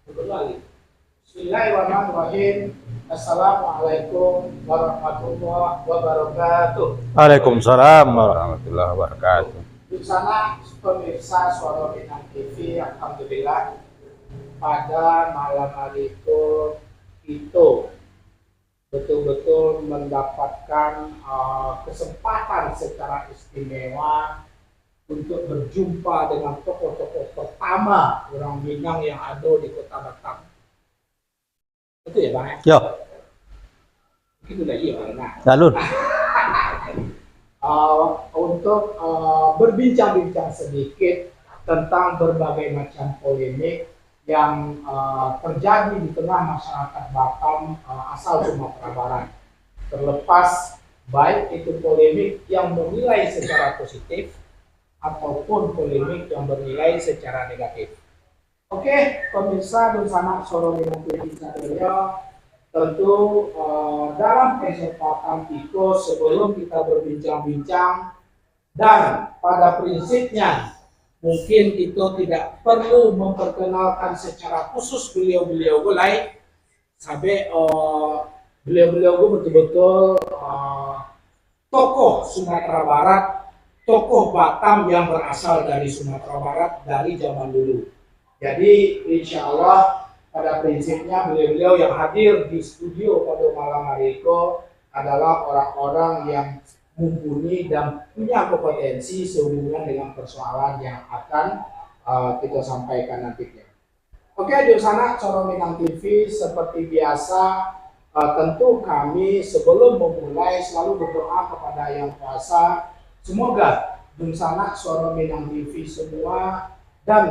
Kembali. Bismillahirrahmanirrahim. Assalamualaikum warahmatullahi wabarakatuh. Waalaikumsalam warahmatullahi wabarakatuh. Di sana pemirsa Suara Minang TV, alhamdulillah pada malam hari itu betul-betul mendapatkan kesempatan secara istimewa untuk berjumpa dengan tokoh-tokoh pertama orang Minang yang ada di Kota Batam. Betul ya Bang? Yo, Begitu dah iya Bang. lalu Untuk berbincang-bincang sedikit tentang berbagai macam polemik yang terjadi di tengah masyarakat Batam asal Sumatera Barat. Terlepas baik itu polemik yang bernilai secara positif ataupun polemik yang bernilai secara negatif. Oke, pemirsa dan sanak Suara Minang TV sekalian, tentu dalam kesempatan itu sebelum kita berbincang-bincang dan pada prinsipnya mungkin itu tidak perlu memperkenalkan secara khusus beliau-beliau gulai sampai beliau-beliau betul-betul tokoh Sumatera Barat, tokoh Batam yang berasal dari Sumatera Barat dari zaman dulu. Jadi insya Allah pada prinsipnya beliau-beliau yang hadir di studio pada malam hari itu adalah orang-orang yang mumpuni dan punya kompetensi sehubungan dengan persoalan yang akan kita sampaikan nantinya. Oke, di sana Suara Minang TV seperti biasa tentu kami sebelum memulai selalu berdoa kepada Yang Kuasa. Semoga di sana Suara Minang TV semua dan